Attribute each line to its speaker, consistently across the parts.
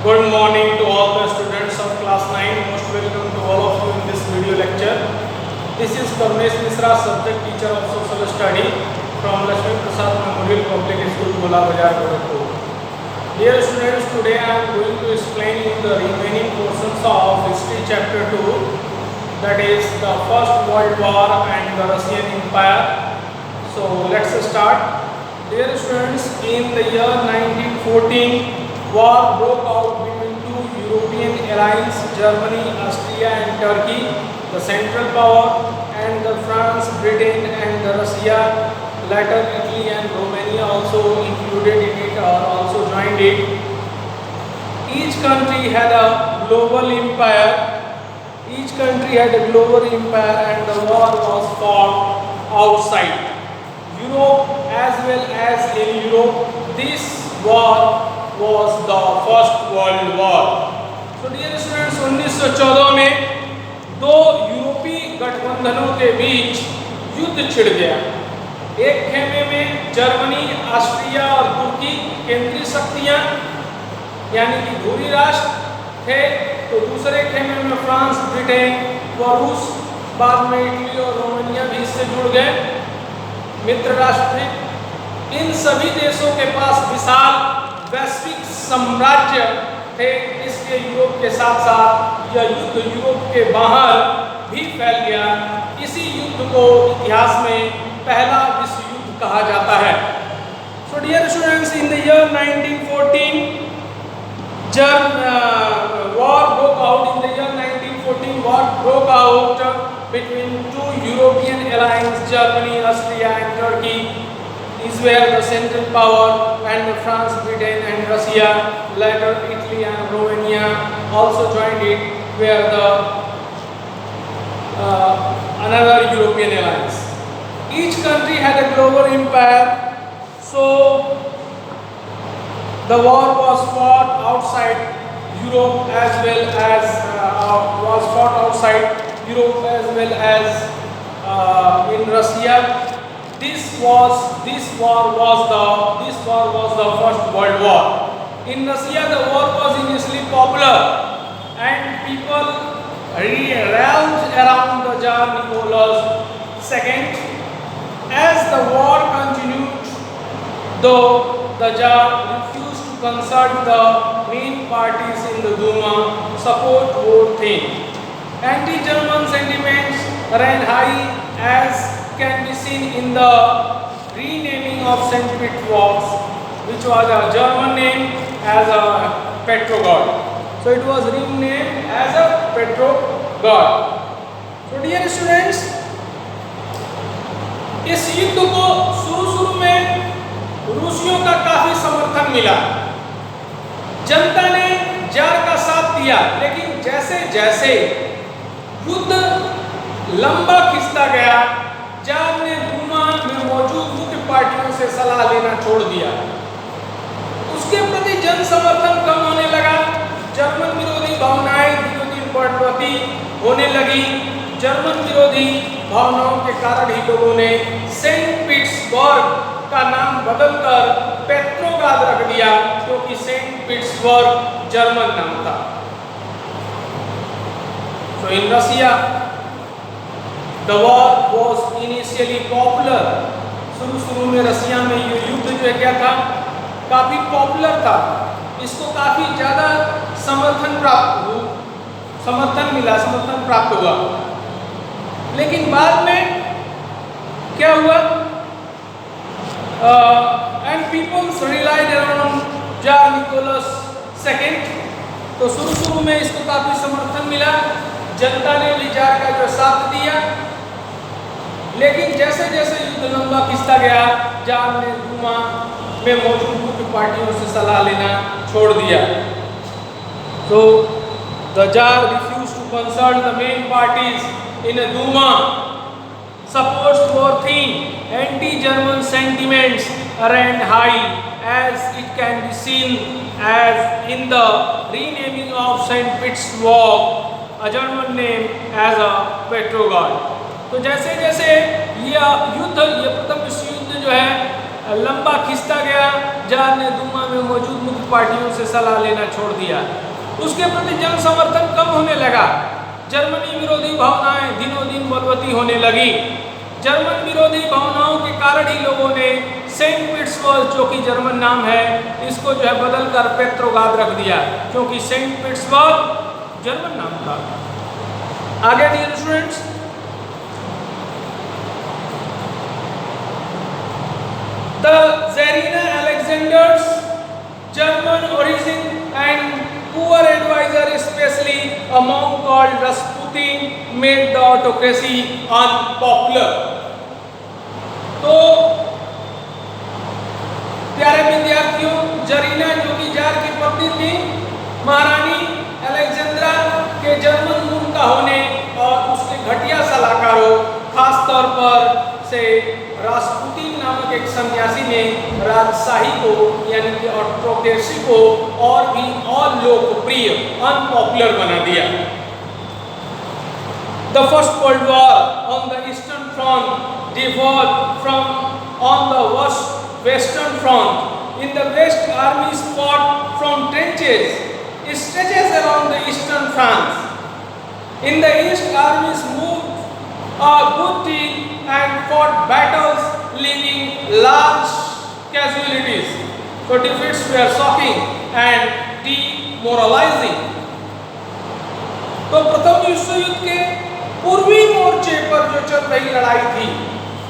Speaker 1: Good morning to all the students of class 9. Most welcome to all of you in this video lecture. This is Parmesh Misra, subject teacher of social study from Lakshmi Prasad Memorial Public School, Gola Bazar, Gorakhpur. Dear students, today I am going to explain you the remaining portions of history chapter 2, that is the First World War and the Russian Empire. So let's start. Dear students, in the year 1914, war broke out between two European allies, Germany, Austria and Turkey, the Central Power, and the France, Britain and the Russia. Later Italy and Romania also included in it or also joined it. Each country had a global empire. Each country had a global empire and the war was fought outside Europe as well as in Europe. This war was the First World War. So dear students, 1914 में दो यूरोपीय गठबंधनों के बीच युद्ध छिड़ गया। एक खेमे में जर्मनी, ऑस्ट्रिया और तुर्की केंद्रीय शक्तियां यानी कि धुरी राष्ट्र थे, तो दूसरे खेमे में फ्रांस, ब्रिटेन व रूस, बाद में इटली और रोमानिया भी इससे जुड़ गए, मित्र राष्ट्र थे। इन सभी देशों के पास विशाल वैश्विक साम्राज्य थे, इसलिए यूरोप के साथ साथ यह युद्ध यूरोप के बाहर भी फैल गया। इसी युद्ध को इतिहास में पहला विश्व युद्ध कहा जाता है। So dear students, in the year 1914 war broke out. In the year 1914 war broke out between two European allies, Germany, Austria and Turkey. These were the Central Power, and France, Britain and Russia. Later Italy and Romania also joined it, were the another European alliance. Each country had a global empire, so the war was fought outside Europe as well as in Russia. This war was the First World War. In Russia, the war was initially popular, and people rallied around the Tsar Nicholas II. As the war continued, though the Tsar refused to consult the main parties in the Duma, support war theme. Anti-German sentiments ran high, as can be seen in the renaming of St. Petersburg, which was a German name as a Petrograd. So it was renamed as a Petrograd. So dear students, इस युद्ध को शुरू में रूसियों का काफी समर्थन मिला। जनता ने जार का साथ दिया, लेकिन जैसे जैसे युद्ध लंबा खिंचता गया, जार ने दूमा में मौजूद मुख्य पार्टियों से सलाह लेना छोड़ दिया। उसके प्रति जन समर्थन कम होने लगा। जर्मन विरोधी भावनाएं दिनों दिन बढ़ती होने लगी। जर्मन विरोधी भावनाओं के कारण ही लोगों ने सेंट पीटर्सबर्ग का नाम बदलकर पेट्रोग्राद रख दिया, क्योंकि सेंट पीटर्सबर्ग जर्मन नाम था। So in Russia, the war was initially popular. शुरू में रसिया में ये युद्ध जो है क्या था, काफी पॉपुलर था। इसको काफी ज्यादा समर्थन प्राप्त हुआ। लेकिन बाद में क्या हुआ? And people relied on Tsar Nicholas II. तो शुरू में इसको काफी समर्थन मिला, जनता ने भी जार का जो साथ दिया। लेकिन जैसे जैसे युद्ध लंबा खिंचता गया, जार ने दूमा में मौजूद मुख्य पार्टियों से सलाह लेना छोड़ दिया। So the Tsar refused to consult the main parties in a Duma. Supports war theme. Anti-German sentiments ran high, as it can be seen as in the renaming of St. Petersburg, a German name, as a Petrograd. तो जैसे जैसे ये प्रथम विश्व युद्ध जो है लंबा खिंचता गया। जार ने दूमा में मौजूद मुख्य पार्टियों से सलाह लेना छोड़ दिया। उसके प्रति जन समर्थन कम होने लगा। जर्मनी विरोधी भावनाएं दिनों दिन बलवती होने लगी। जर्मन विरोधी भावनाओं के कारण ही लोगों ने सेंट पीटर्सबर्ग, जो कि जर्मन नाम है, इसको जो है बदलकर पेट्रोग्राद रख दिया, क्योंकि सेंट पीटर्सबर्ग जर्मन नाम था। आगे dear students, the Tsarina Alexander's German origin and poor advisor, especially a monk called Rasputin, made the autocracy unpopular. तो प्यारे विद्यार्थियों, जरीना जो कि जार की पत्नी थी, महारानी अलेक्जेंड्रा के जर्मन मूल का होने और उसके घटिया सलाहकारों, खास तौर पर से रास्पुतिन नामक एक सन्यासी ने राजशाही को यानी कि ऑटोक्रेसी को और भी अलोकप्रिय, अनपॉपुलर बना दिया। The First World War on the Eastern Front differed from on the Western Front. In the West, armies fought from trenches, stretches around the Eastern France. In the East, armies moved a good deal and fought battles, leaving large casualties. So defeats were shocking and demoralizing. तो प्रथम विश्व युद्ध के पूर्वी मोर्चे पर जो चल रही लड़ाई थी,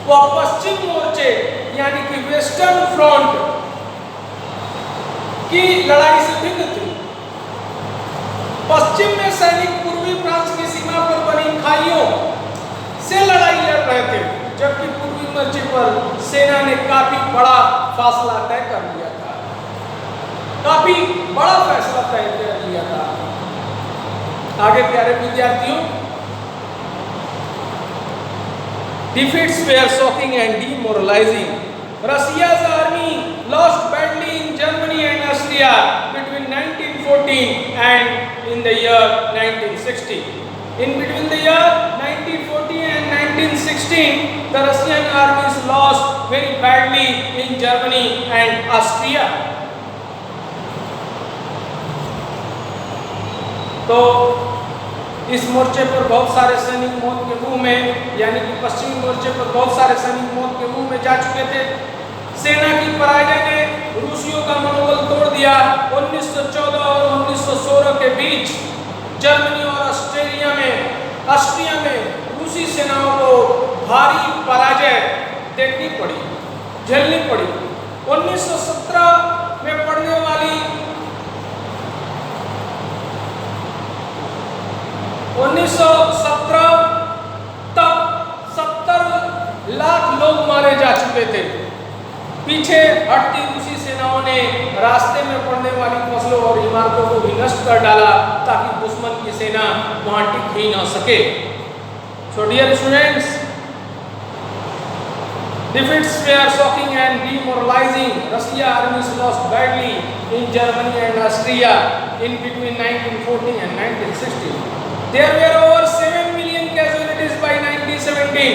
Speaker 1: वह पश्चिम मोर्चे यानी कि वेस्टर्न फ्रंट की लड़ाई से भिन्न थी। पश्चिम में सैनिक पूर्वी फ्रांस की सीमा पर बनी खाइयों से लड़ाई लड़ रहे थे, जबकि पूर्वी मोर्चे पर सेना ने काफी बड़ा फासला तय कर लिया था, काफी बड़ा फैसला तय कर लिया था। आगे प्यारे विद्यार्थियों, defeats were shocking and demoralizing. Russia's army lost badly in Germany and Austria between 1914 and in the year 1960. In between the year 1914 and 1916, the Russian armies lost very badly in Germany and Austria. तो इस मोर्चे पर बहुत सारे सैनिक मौत के मुंह में, यानी कि पश्चिमी मोर्चे पर बहुत सारे सैनिक मौत के मुंह में जा चुके थे। सेना की पराजय ने रूसियों का मनोबल तोड़ दिया। 1914 और 1916 के बीच जर्मनी और ऑस्ट्रिया में रूसी सेनाओं को भारी पराजय देखनी पड़ी, झेलनी पड़ी। 1917 में पड़ने वाली 1917 तक 70 लाख लोग मारे जा चुके थे। पीछे हटती रूसी सेनाओं ने रास्ते में पड़ने वाली फसलों और इमारतों को भी नष्ट कर डाला, ताकि दुश्मन की सेना वहां टिक ही न सके। So dear students, defeats were shocking and demoralizing. Russia armies lost badly in Germany and Austria in between 1914 and 1916. There were over 7 million casualties by 1917.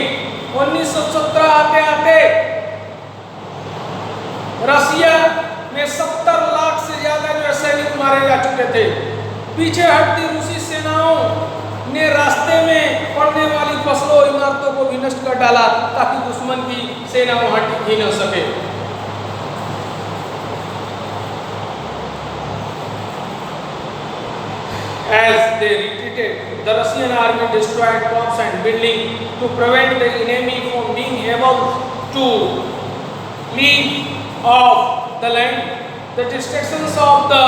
Speaker 1: 1917 आते आते रसिया में 70 लाख से ज्यादा जो सैनिक मारे जा चुके थे। पीछे हटती रूसी सेनाओं ने रास्ते में पड़ने वाली फसलों और इमारतों को भी नष्ट कर डाला, ताकि दुश्मन की सेना वहां टिक ही न सके। As they retreated, the Russian army destroyed crops and buildings to prevent the enemy from being able to leave off the land. The destructions of the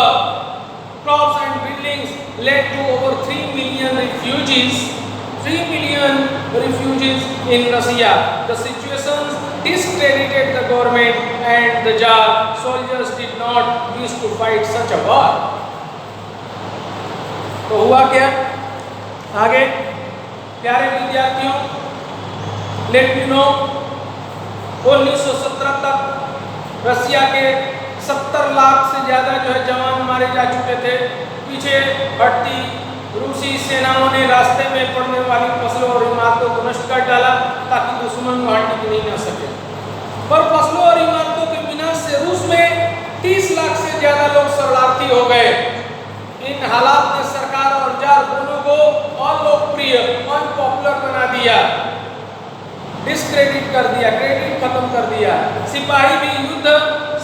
Speaker 1: crops and buildings led to over 3 million refugees. 3 million refugees in Russia. The situation discredited the government and the Tsar. Soldiers did not wish to fight such a war. तो हुआ क्या आगे प्यारे विद्यार्थियों, let me know, 1917 तक रसिया के 70 लाख से ज्यादा जो है जवान मारे जा चुके थे। पीछे हटती रूसी सेनाओं ने रास्ते में पड़ने वाली फसलों और इमारतों को नष्ट कर डाला, ताकि दुश्मन वहां टिक नहीं न सके। पर फसलों और इमारतों ज्यादा लोग शरणार्थी हो गए। इन हालात ने सरकार और जार दोनों को अलोकप्रिय, अनपॉपुलर बना दिया, डिस्क्रेडिट कर दिया, क्रेडिट खत्म कर दिया। सिपाही भी युद्ध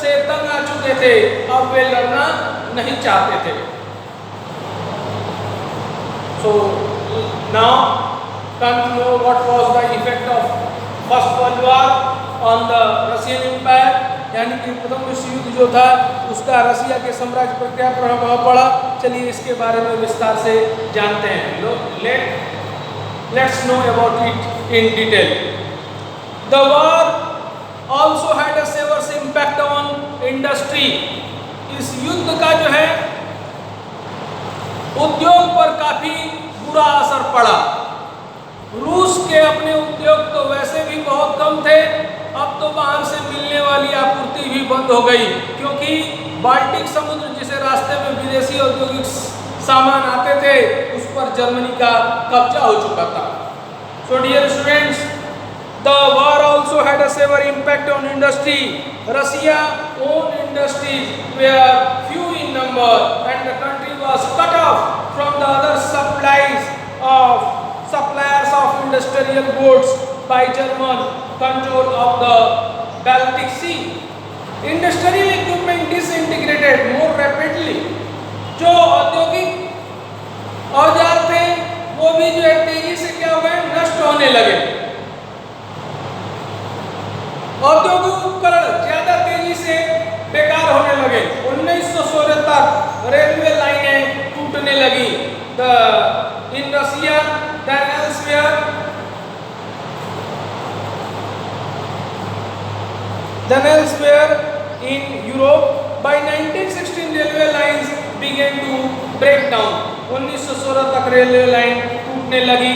Speaker 1: से तंग आ चुके थे, अब वे लड़ना नहीं चाहते थे। So now come to know what was the effect of First World War on the Russian Empire, यानी कि प्रथम विश्व युद्ध जो था उसका रसिया के साम्राज्य पर क्या प्रभाव पड़ा। चलिए इसके बारे में विस्तार से जानते हैं। Let's know about it in detail. The war also had a severe impact on industry. इस युद्ध का जो है उद्योग पर काफी बुरा असर पड़ा। रूस के अपने उद्योग तो वैसे भी बहुत कम थे, अब तो बाहर से मिलने वाली आपूर्ति भी बंद हो गई, क्योंकि बाल्टिक समुद्र जिसे रास्ते में विदेशी औद्योगिक सामान आते थे उस पर जर्मनी का कब्जा हो चुका था। So dear students, the war also had a severe impact on industry. Russia owned industries were few in number and the country was cut off from the other suppliers of industrial goods by German control of the Baltic Sea. Industrial equipment disintegrated more rapidly. जो औद्योगिक औजार थे वो भी जो है तेजी से क्या हो गए, नष्ट होने लगे। औद्योगिक उपकरण ज्यादा तेजी से बेकार होने लगे। 1916 तक रेलवे लाइनें टूटने लगी। इन रसिया than elsewhere in Europe, by 1916 railway lines began to break down. 1916 तक रेलवे लाइन टूटने लगी।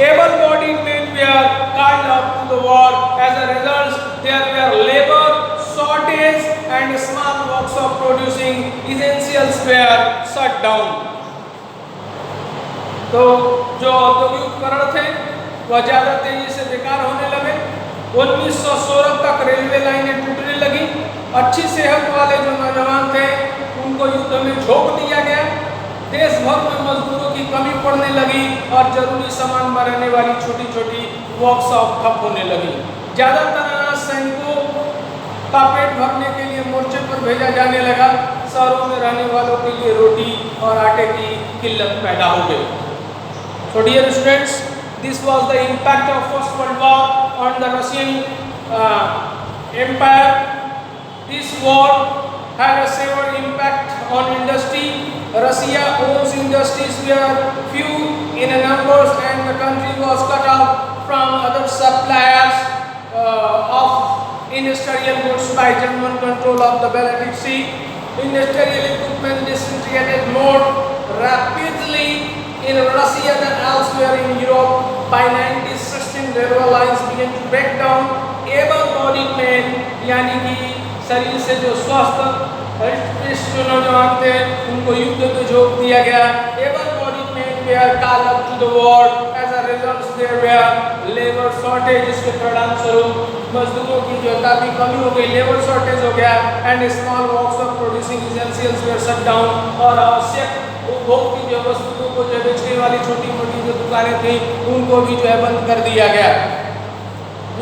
Speaker 1: Able-bodied men were called up to the war. As a result, there were labor shortage and small works of producing essentials were shut down. तो जो औद्योगिक उपकरण थे वह ज्यादा तेजी से बेकार होने लगे। 1916 तक रेलवे लाइनें टूटने लगी। अच्छी सेहत वाले जो नौजवान थे उनको युद्ध में झोंक दिया गया। देश भर में मजदूरों की कमी पड़ने लगी और जरूरी सामान बनाने वाली छोटी छोटी वर्कशॉप ठप होने लगी। ज्यादातर अनाज सैनिकों का पेट भरने के लिए मोर्चे पर भेजा जाने लगा। शहरों में रहने वालों के लिए रोटी और आटे की किल्लत पैदा हो गई। So dear students, this was the impact of First World War on the Russian Empire. This war had a severe impact on industry. Russia owns industries were few in numbers and the country was cut off from other suppliers of industrial goods by German control of the Baltic Sea. Industrial equipment disintegrated more rapidly in Russia than elsewhere in Europe. By 1916 railway lines began to break down. Able-bodied men, यानी कि शरीर से जो स्वस्थ जो नौजवान थे उनको युद्ध में झोंक दिया गया। Able-bodied men were called up to the war. As a result, there were labor shortage. इसके परिणाम स्वरूप मजदूरों की जो काफी कमी हो गई, लेबर शॉर्टेज हो गया। And small works of producing essentials were shut down. और आवश्यक उपभोग की जो वस्तुओं को जो बेचने वाली छोटी मोटी जो दुकानें थी उनको भी जो है बंद कर दिया गया।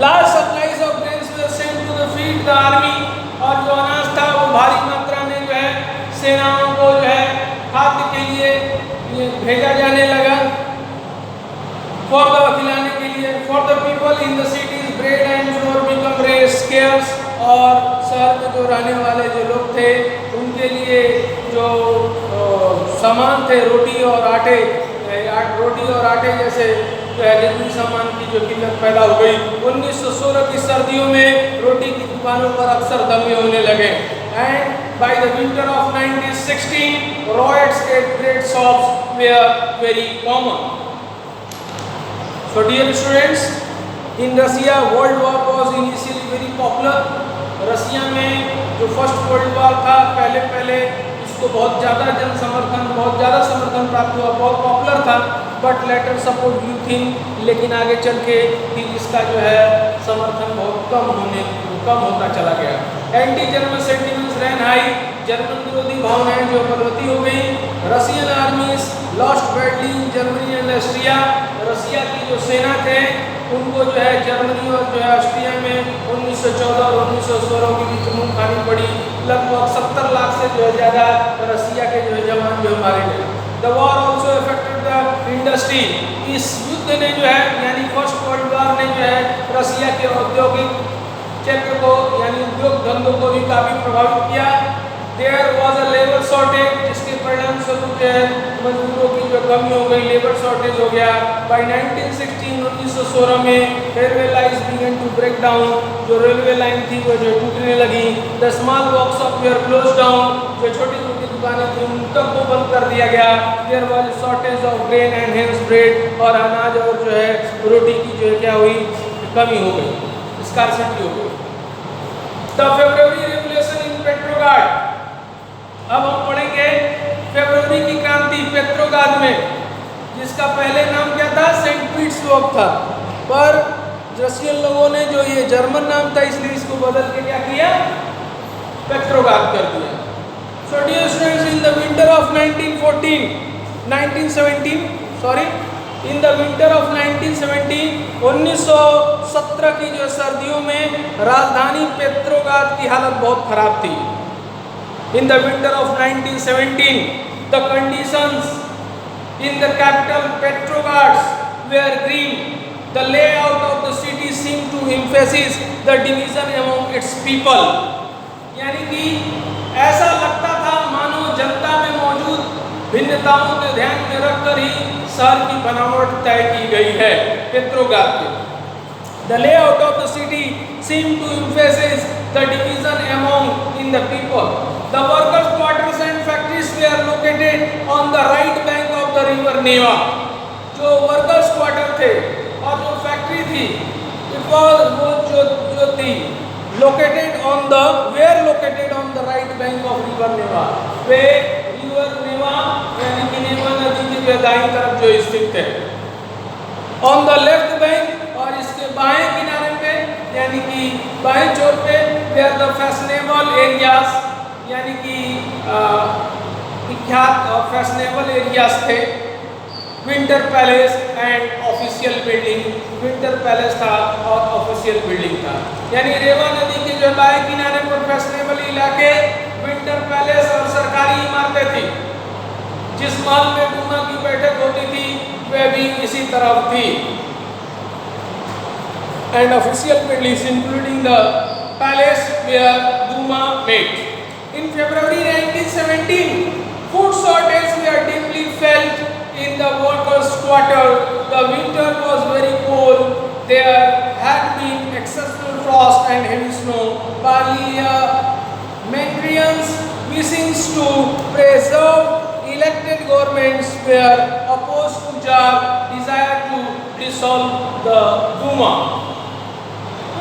Speaker 1: Large supplies of grains were sent to the feed the army. और जो अनाज था वो भारी मात्रा में जो है सेनाओं को जो है खाद्य के लिए भेजा जाने लगा। खिलाने के लिए for the people in the cities bread and flour become scarce. और शहर में जो रहने वाले जो लोग थे उनके लिए जो सामान थे रोटी और आटे जैसे जरूरी सामान की जो किल्लत पैदा हो गई। 1916 की सर्दियों में रोटी की दुकानों पर अक्सर दंगे होने लगे। And by the winter of 1916 riots at bread shops were very common. So dear students, in Russia World War was initially very popular. रसिया में जो फर्स्ट वर्ल्ड वॉर था पहले इसको बहुत ज़्यादा समर्थन प्राप्त हुआ, बहुत पॉपुलर था। But later support you think, लेकिन आगे चल के फिर इसका जो है समर्थन बहुत कम होता चला गया। Anti German sentiments high, German विरोधी भावनाएं जो बलवती हो गई। Russian आर्मीज lost badly in Germany and Austria, Russia की जो सेना थे उनको जो है जर्मनी और जो है ऑस्ट्रिया में 1914 और 1916 के बीच मुंह खानी पड़ी। लगभग 70 लाख से जो है ज़्यादा रशिया के जो है जवान जो मारे गए। The war also affected the industry, इस युद्ध ने जो है यानी फर्स्ट वर्ल्ड वॉर ने जो है रशिया के औद्योगिक क्षेत्र को यानी उद्योग धंधों को भी काफ़ी प्रभावित किया। There was a labour shortage, जिसके परिणाम स्वरूप जो है मजदूरों की जो कमी हो गई, लेबर शॉर्टेज हो गया। बाई 1916 में railway lines began to break down, जो रेलवे लाइन थी वो जो टूटने लगी। The small workshop were close down, जो छोटी छोटी दुकानें थी उन तक को बंद कर दिया गया। There was shortage of grain and hence bread, और अनाज और जो है रोटी की जो है क्या हुई, कमी हो गई, स्कार्सिटी हो गई। The February revolution in Petrograd, अब हम पढ़ेंगे फरवरी की क्रांति पेट्रोग्राद में, जिसका पहले नाम क्या था, सेंट पीटर्सबर्ग था, पर रशियन लोगों ने जो ये जर्मन नाम था इसलिए इसको बदल के क्या किया, पेट्रोग्राद कर दिया। So dear students, in the winter of 1917 की जो सर्दियों में राजधानी पेट्रोग्राद की हालत बहुत खराब थी। In the winter of 1917, the conditions in the capital Petrograd were grim. The layout of the city seemed to emphasize the division among its people. यानी कि ऐसा लगता था मानो जनता में मौजूद भिन्नताओं के ध्यान में रखकर ही शहर की बनावट तय की गई है पेट्रोग्राद के। The layout of the city seemed to emphasize the division among in the people. The workers' quarters and factories were located on the right bank of the river Neva. जो वर्कर्स क्वार्टर थे और जो factory थी, वो जो थी located on the right bank of river Neva. Way river Neva यानी कि नेवा नदी के दाईं तरफ जो स्थित थे। On the left bank, और इसके बाएं किनारे पे यानी कि बाएं छोर पे were the fashionable areas, यानी कि विख्यात और फैशनेबल एरियाज थे। Winter palace and official building, winter palace था और ऑफिशियल बिल्डिंग था। यानी रेवा नदी के जो बाएं किनारे पर फैशनेबल इलाके, विंटर पैलेस और सरकारी इमारतें थी। जिस महल में डूमा की बैठक होती थी वह भी इसी तरफ थी। And official buildings including the palace where Duma met. In February 1917, food shortages were deeply felt in the workers' quarter. The winter was very cold. There had been excessive frost and heavy snow. Parliamentarians wishing to preserve elected governments were opposed to Tsar desire to dissolve the Duma.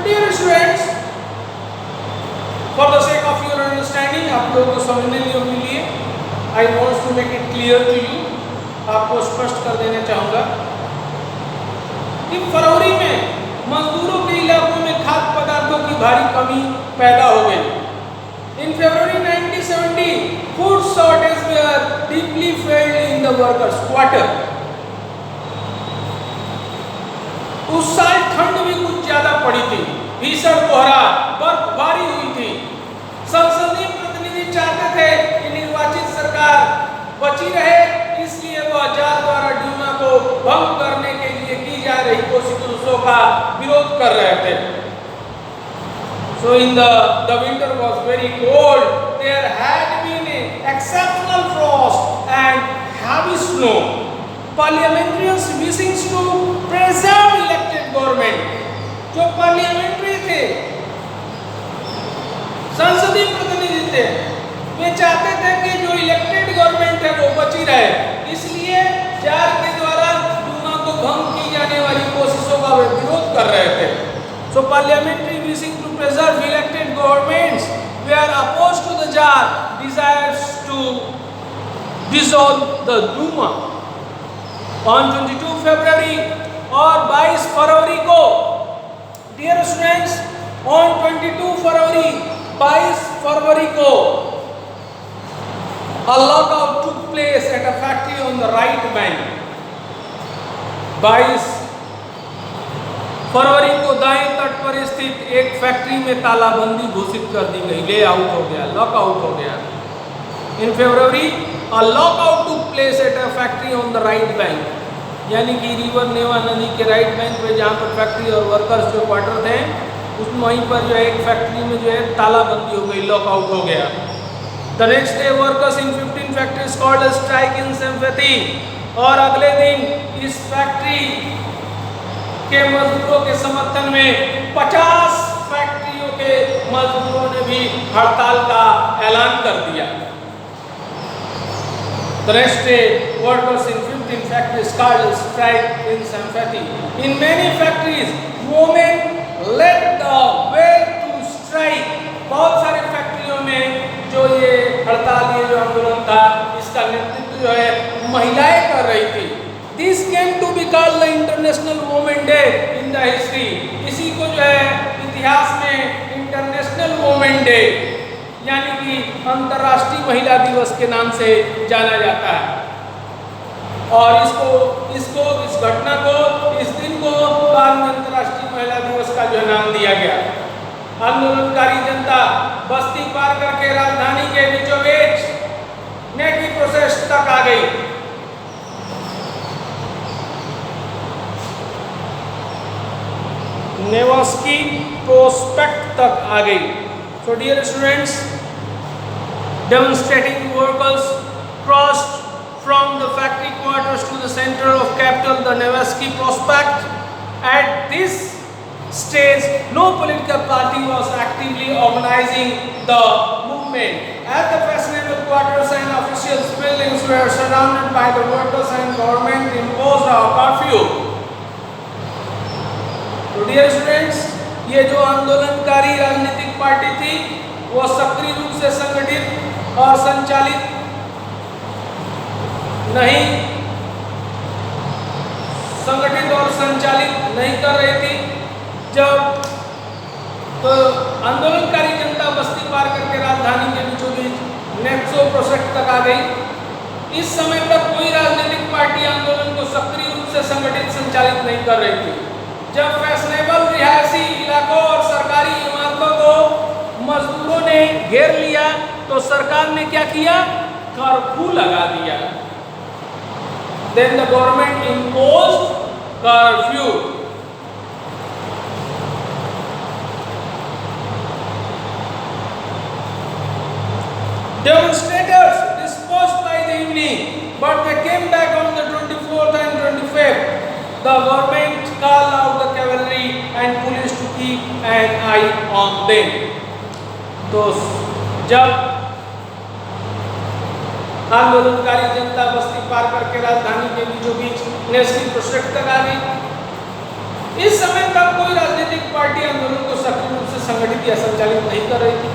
Speaker 1: Dear students, for the sake of your understanding, आप लोगों को समझने के लिए I want to make it clear to you, आपको स्पष्ट कर देना चाहूँगा कि फरवरी में मजदूरों के इलाकों में खाद्य पदार्थों की भारी कमी पैदा हो गई। In February 1970, food shortages were deeply felt in the workers' quarter. उस साल ठंड भी कुछ ज्यादा पड़ी थी, भीषण कोहरा, बर्फबारी हुई थी। संसदीय प्रतिनिधि चाहते थे कि निर्वाचित सरकार बची रहे, इसलिए वह जार द्वारा डूमा को भंग करने के लिए की जा रही कोशिशों का विरोध कर रहे थे। So in the winter was very cold. There had been exceptional frost and heavy snow. Parliamentarians wishing to preserve elected government, जो पार्लियामेंट्री थे, संसदीय प्रतिनिधि थे, वे चाहते थे कि जो इलेक्टेड गवर्नमेंट है वो बची रहे, इसलिए जार के द्वारा डूमा को भंग की जाने वाली कोशिशों का वे विरोध कर रहे थे। So parliamentary wishing to preserve elected governments were opposed to the Tsar desires to dissolve the Duma. On 22 फरवरी और 22 फरवरी को, डियर स्टूडेंट्स, on 22 फरवरी 22 फरवरी को a lockout took place at a factory on the right bank. 22 फरवरी को दाएं तट पर स्थित एक factory में तालाबंदी घोषित कर दी गई, ले आउट हो गया, लॉकआउट हो गया। इन फरवरी a lockout took place at a factory on the right bank, यानी कि रिवर नेवा नदी के राइट बैंक पे जहाँ पर फैक्ट्री और वर्कर्स जो क्वार्टर थे उसमें वहीं पर जो है एक फैक्ट्री में जो है तालाबंदी हो गई, लॉकआउट हो गया। The next day workers in 15 factories called a strike in sympathy, और अगले दिन इस फैक्ट्री के मजदूरों के समर्थन में 50 फैक्ट्रियों के मजदूरों ने भी हड़ताल का ऐलान कर दिया। The next day workers in 15 factories called a strike in sympathy. In many factories women led the way to strike. बहुत सारी फैक्ट्रियों में जो ये हड़ताल, ये जो आंदोलन था, इसका नेतृत्व जो है महिलाएं कर रही थी। This came to be called the International Women Day in the history. इसी को जो है इतिहास में इंटरनेशनल वुमेन डे यानी कि अंतर्राष्ट्रीय महिला दिवस के नाम से जाना जाता है। और इस घटना को, इस दिन को बाद में अंतर्राष्ट्रीय महिला दिवस का जो नाम दिया गया। आंदोलनकारी जनता बस्ती पार करके राजधानी के बीचों बीच नेकी प्रोसेस तक आ गई। नेवास्की प्रोस्पेक्ट तक आ गई। So dear students, demonstrating workers crossed from the factory quarters to the center of capital, the Nevsky Prospect. At this stage, no political party was actively organizing the movement. As the fashionable quarters and official buildings were surrounded by the workers and government imposed a curfew. तो dear students, ये जो आंदोलनकारी राजनीतिक party थी वो सक्रिय रूप से संगठित और संचालित नहीं कर रही थी। जब तो आंदोलनकारी जनता बस्ती पार करके राजधानी के बीचों बीच नेक्सो प्रोस्पेक्ट तक आ गई। इस समय तक कोई राजनीतिक पार्टी आंदोलन को सक्रिय रूप से संगठित संचालित नहीं कर रही थी। जब फैशनेबल रिहायशी इलाकों और सरकारी इमारतों को मजदूरों ने घेर लिया तो सरकार ने क्या किया? कर्फ्यू लगा दिया। Then the government imposed curfew. Demonstrators dispersed by the evening, but they came back on the 24th and 25th. The government called out the cavalry and police to keep an eye on them. तो जब आंदोलनकारी जनता बस्ती पार करके राजधानी के बीचों बीच नेस्की prospect तक आ गई, इस समय तक कोई राजनीतिक पार्टी आंदोलन को सक्रिय रूप से संगठित या संचालित नहीं कर रही थी।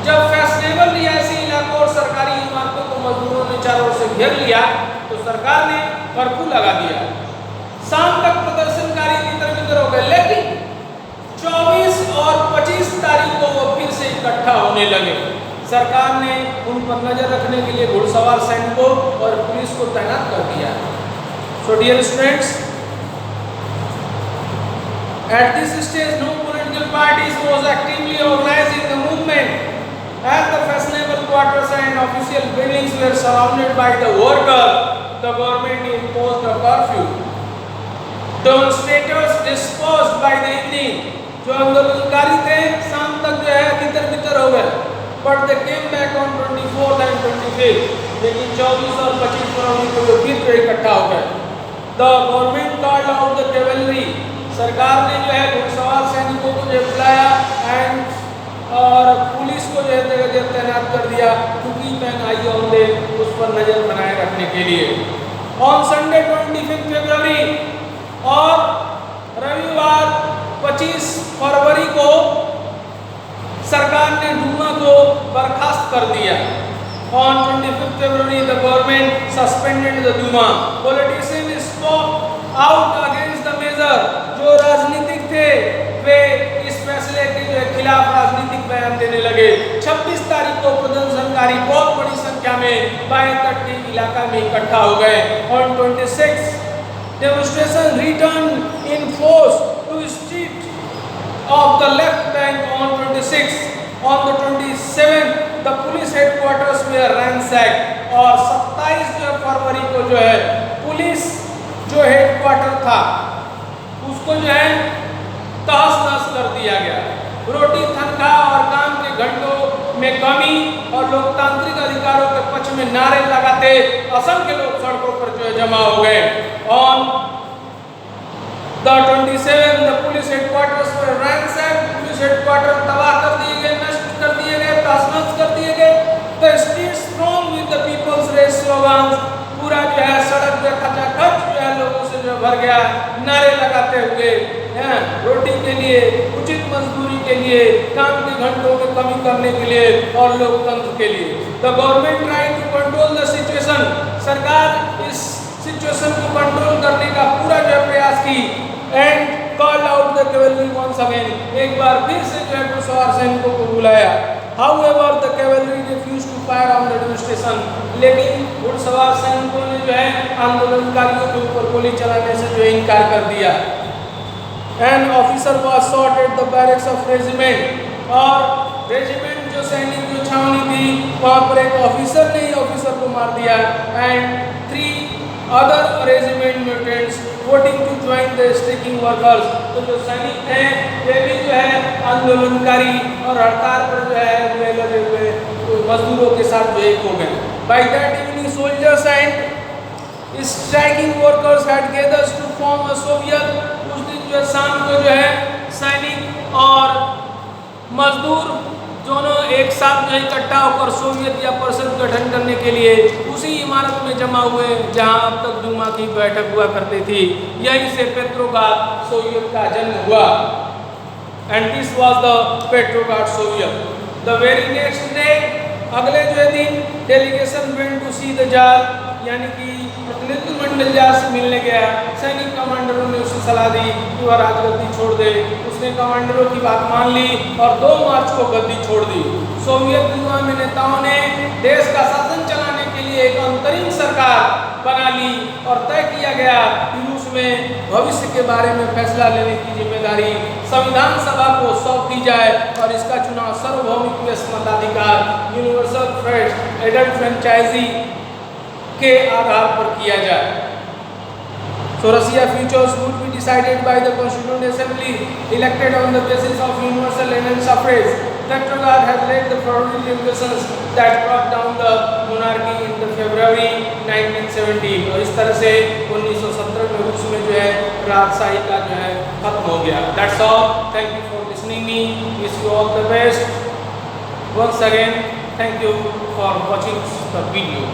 Speaker 1: जब फैशनेबल रिहायशी इलाकों और सरकारी इमारतों को मजदूरों ने चारों ओर से घेर लिया तो सरकार ने कर्फ्यू लगा दिया। शाम तक प्रदर्शनकारी तितर-बितर हो गए, लेकिन 24 और 25 तारीख को वो फिर से इकट्ठा होने लगे। सरकार ने उन पर नजर रखने के लिए घुड़सवार सैनिकों और पुलिस को तैनात कर दिया। So dear students, at this stage no political parties was actively organizing the movement. As the fashionable quarters and official buildings were surrounded by the workers, the government imposed a curfew. Demonstrators dispersed by the evening. जो आंदोलनकारी थे शाम तक जो है तितर-बितर हो गए, but they came back on 24th and 25th. लेकिन 24 और 25 फरवरी को वो फिर इकट्ठा हो गए। The government called out the cavalry. सरकार ने जो है घुड़सवार सैनिकों को जो बुलाया and और पुलिस को जो है तैनात कर दिया क्योंकि पैन आई होंगे उस पर नजर बनाए रखने के लिए। On Sunday 25 फरवरी और रविवार 25 फरवरी को सरकार ने डूमा को बर्खास्त कर दिया। On 25 February, the government suspended the Duma. Politicians spoke out against the measure. जो राजनीतिक थे वे इस फैसले के खिलाफ राजनीतिक बयान देने लगे। 26 तारीख को प्रदर्शनकारी बहुत बड़ी संख्या में बाएं तट के इलाका में इकट्ठा हो गए। On 26 demonstration returned in force to street of the left bank on 26. On the 27th the police headquarters were ransacked। और 27 फरवरी को जो है पुलिस जो हेडक्वार्टर था उसको जो है तहस नहस कर दिया गया। रोटी तनख्वाह और काम के घंटों में कमी और लोकतांत्रिक अधिकारों के पक्ष में नारे लगाते असंख्य लोग सड़कों पर जो है जमा हो गए। On the 27th the police headquarters were ransacked। Police headquarter तबाह कर दिए गए, नष्ट कर दिए गए, तहस नहस कर दिए गए। The streets thronged with the people's race slogans। पूरा जो है सड़क जो खचाखच जो है लोगों से जो भर गया, नारे लगाते हुए रोटी के लिए, उचित मजदूरी के लिए, काम के घंटों में कमी करने के लिए और लोकतंत्र के लिए। The government tried to control the situation। सरकार इस सिचुएशन को कंट्रोल करने का पूरा जो प्रयास की। And called out the cavalry once again। एक बार फिर से जो है घुड़सवार सैनिकों को बुलाया। However the cavalry refused to fire on the demonstration। लेकिन घुड़सवार सैनिकों ने जो है आंदोलनकारियों के ऊपर गोली चलाने से जो इनकार कर दिया। An officer was shot at the barracks of regiment। और रेजिमेंट जो सैनिक जो छावनी थी वहाँ पर एक ऑफिसर ने ही ऑफिसर को मार दिया। And 3 other regiment mutants voting to join the striking workers। तो जो सैनिक हैं वे भी जो है आंदोलनकारी और हड़ताल पर जो है लगे हुए मजदूरों के साथ जो एक हो गए। By that evening soldiers and striking workers had gathered to form a Soviet। उस दिन जो शाम को जो है सैनिक और मजदूर दोनों एक साथ जो इकट्ठा होकर सोवियत या परिषद गठन करने के लिए उसी इमारत में जमा हुए जहां अब तक दूमा की बैठक हुआ करती थी। यहीं से पेट्रोग्राद सोवियत का जन्म हुआ। And this was the Petrograd Soviet. The very next day अगले जो दिन delegation went to see the tsar, यानी कि प्रतिनिधिमंडल जार से मिलने गया। सैनिक कमांडरों ने उसे सलाह दी कि वह राजगद्दी छोड़ दे। उसने कमांडरों की बात मान ली और 2 मार्च को गद्दी छोड़ दी। सोवियत यूनियन में नेताओं ने देश का शासन चलाने के लिए एक अंतरिम सरकार बना ली और तय किया गया कि रूस में भविष्य के बारे में फैसला लेने की जिम्मेदारी संविधान सभा को सौंप दी जाए और इसका चुनाव सार्वभौमिक मताधिकार यूनिवर्सल एडल्ट फ्रेंचाइजी के आधार पर किया जाए। So Russia futures would be decided by the Constituent Assembly elected on the basis of universal and suffrage। Petrograd had led the foreign delegations that brought down the monarchy in the February 1970। और इस तरह से 1917 में रूस में जो है राजशाही का जो है खत्म हो गया। That's all। Thank you for listening me। Wish you all the best। Once again, thank you for watching the video।